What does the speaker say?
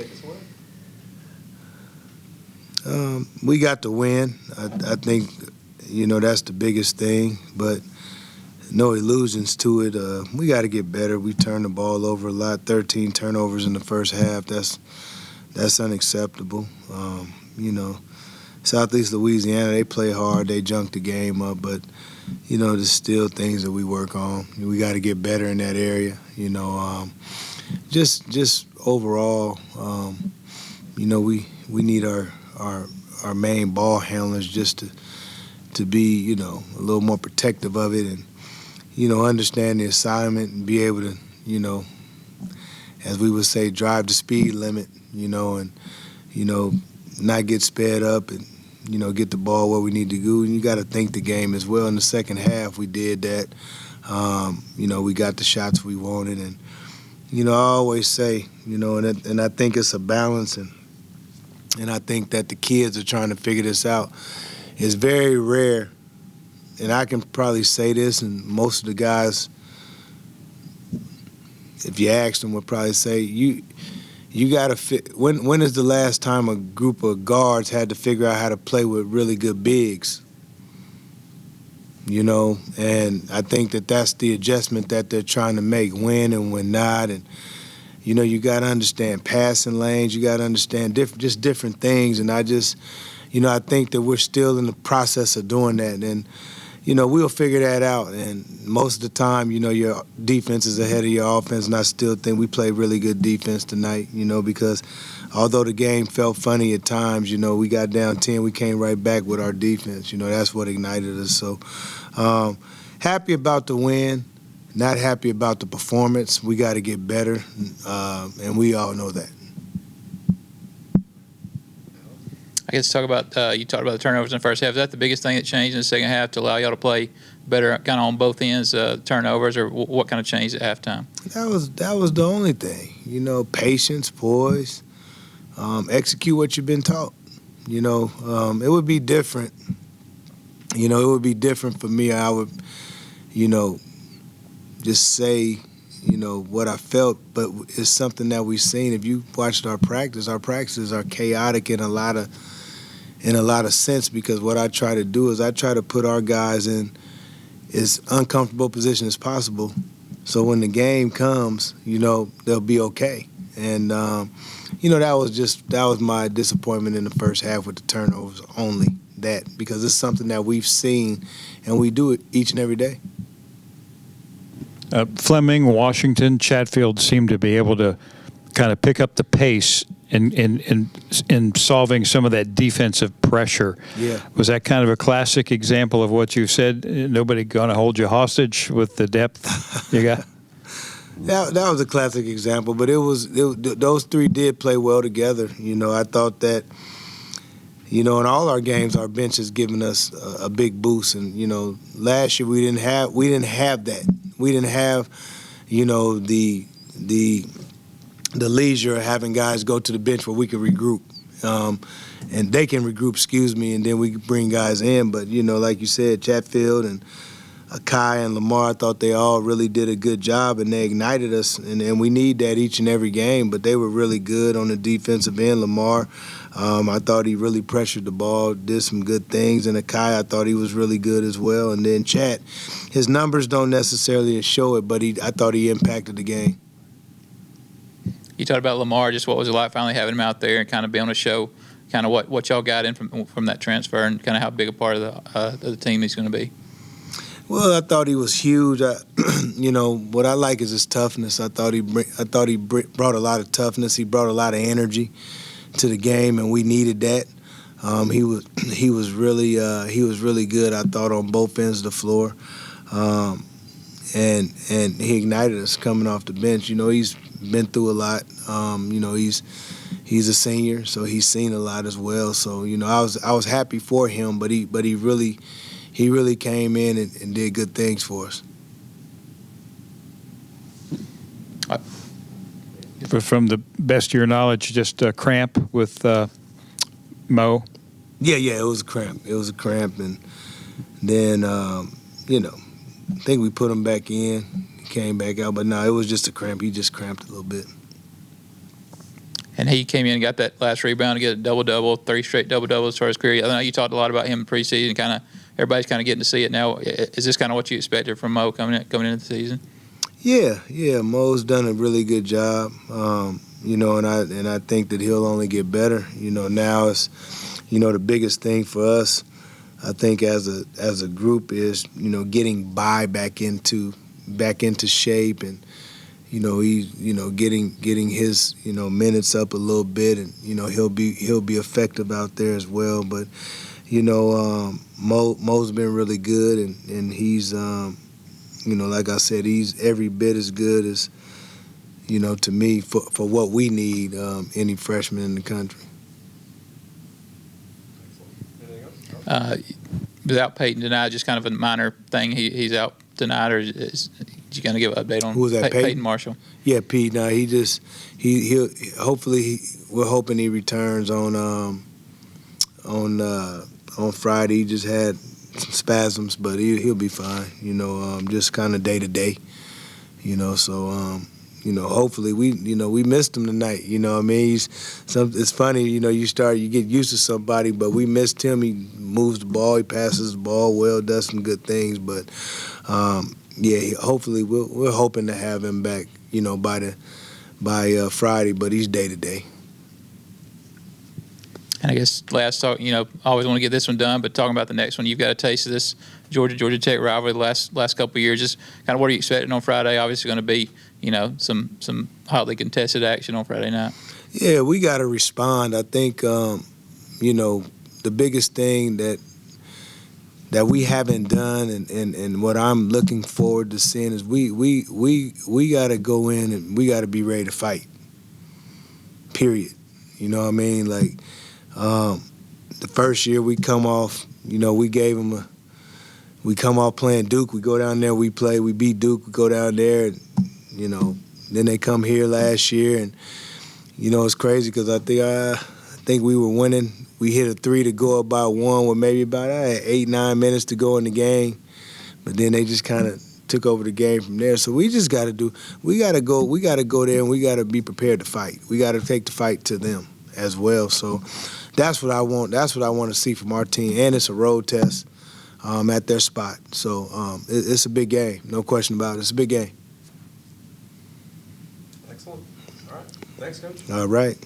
take us away. We got the win. I think, that's the biggest thing, but no illusions to it. We got to get better. We turned the ball over a lot, 13 turnovers in the first half. That's unacceptable. Southeast Louisiana, they play hard. They junk the game up, but, there's still things that we work on. We got to get better in that area. Just overall, we need our main ball handlers just to be, a little more protective of it and, understand the assignment and be able to, as we would say, drive the speed limit, and, not get sped up and, get the ball where we need to go. And you got to think the game as well. In the second half, we did that. We got the shots we wanted. And, I always say, and I think it's a balance, and I think that the kids are trying to figure this out. It's very rare, and I can probably say this, and most of the guys, if you ask them, would probably say, you got to fit. When is the last time a group of guards had to figure out how to play with really good bigs? And I think that that's the adjustment that they're trying to make, when and when not. And, you got to understand passing lanes. You got to understand different things. And I just, I think that we're still in the process of doing that. And, we'll figure that out. And most of the time, your defense is ahead of your offense. And I still think we played really good defense tonight, because although the game felt funny at times, we got down 10. We came right back with our defense. That's what ignited us. So happy about the win. Not happy about the performance. We got to get better, and we all know that. I guess talk about you talked about the turnovers in the first half. Is that the biggest thing that changed in the second half to allow y'all to play better, kind of on both ends, turnovers, or what kind of changed at halftime? That was the only thing. Patience, poise, execute what you've been taught. It would be different. It would be different for me. I would, just say, what I felt, but it's something that we've seen. If you watched our practices are chaotic in a lot of sense, because what I try to do is I try to put our guys in as uncomfortable position as possible, so when the game comes, they'll be okay. And that was my disappointment in the first half with the turnovers, only that, because it's something that we've seen and we do it each and every day. Fleming, Washington, Chatfield seemed to be able to kind of pick up the pace in solving some of that defensive pressure. Yeah. Was that kind of a classic example of what you said? Nobody going to hold you hostage with the depth you got? That was a classic example, but those three did play well together. I thought that, in all our games, our bench has given us a big boost. And, last year we didn't have that. We didn't have, the leisure of having guys go to the bench where we could regroup. And they can regroup, and then we bring guys in. But, like you said, Chatfield and Akai and Lamar, I thought they all really did a good job, and they ignited us. And we need that each and every game. But they were really good on the defensive end. Lamar, I thought he really pressured the ball, did some good things. And Akai, I thought he was really good as well. And then Chat, his numbers don't necessarily show it, but I thought he impacted the game. You talked about Lamar, just what was it like finally having him out there and kind of be on a show, kind of what y'all got in from that transfer, and kind of how big a part of the team he's going to be? Well, I thought he was huge. What I like is his toughness. I thought he brought a lot of toughness. He brought a lot of energy to the game, and we needed that. He was really good, I thought, on both ends of the floor, and he ignited us coming off the bench. He's been through a lot. He's a senior, so he's seen a lot as well. So I was happy for him, but he really came in and did good things for us. From the best of your knowledge, just a cramp with Mo? Yeah, it was a cramp. And then, I think we put him back in, came back out. But no, it was just a cramp. He just cramped a little bit. and he came in and got that last rebound to get a double-double, 3 straight double-doubles for his career. I know you talked a lot about him in preseason. Kind of everybody's kind of getting to see it now. Is this kind of what you expected from Mo coming into the season? Yeah. Mo's done a really good job. And I think that he'll only get better. Now it's, the biggest thing for us, I think as a group is, getting back into shape, and he's getting his minutes up a little bit, and he'll be effective out there as well. But Mo's been really good, and he's like I said, he's every bit as good as to me for what we need, any freshman in the country. Without Peyton tonight, just kind of a minor thing. He's out tonight, or is you going to give an update on who was that? Peyton Marshall? Yeah, Pete. No, he'll hopefully we're hoping he returns on Friday. He just had some spasms, but he'll be fine. Just kind of day to day. So hopefully we missed him tonight. It's funny, you get used to somebody, but we missed him. He moves the ball, he passes the ball well, does some good things. But hopefully we're hoping to have him back, by Friday. But he's day to day. And I guess last talk, always want to get this one done, but talking about the next one, you've got a taste of this Georgia Tech rivalry the last couple of years. Just kind of what are you expecting on Friday? Obviously going to be, some hotly contested action on Friday night. Yeah, we got to respond. I think, the biggest thing that we haven't done, and what I'm looking forward to seeing is we got to go in and we got to be ready to fight. Period. You know what I mean? Like. The first year we come off, we come off playing Duke. We go down there, we beat Duke, we go down there, and, then they come here last year, and, it's crazy because I think we were winning. We hit a 3 to go up by 1 with maybe about 8-9 minutes to go in the game, but then they just kind of took over the game from there. So we just got to go there, and we got to be prepared to fight. We got to take the fight to them as well. So that's what I want. That's what I want to see from our team, and it's a road test at their spot. So it's a big game, no question about it. It's a big game. Excellent. All right. Thanks, Coach. All right.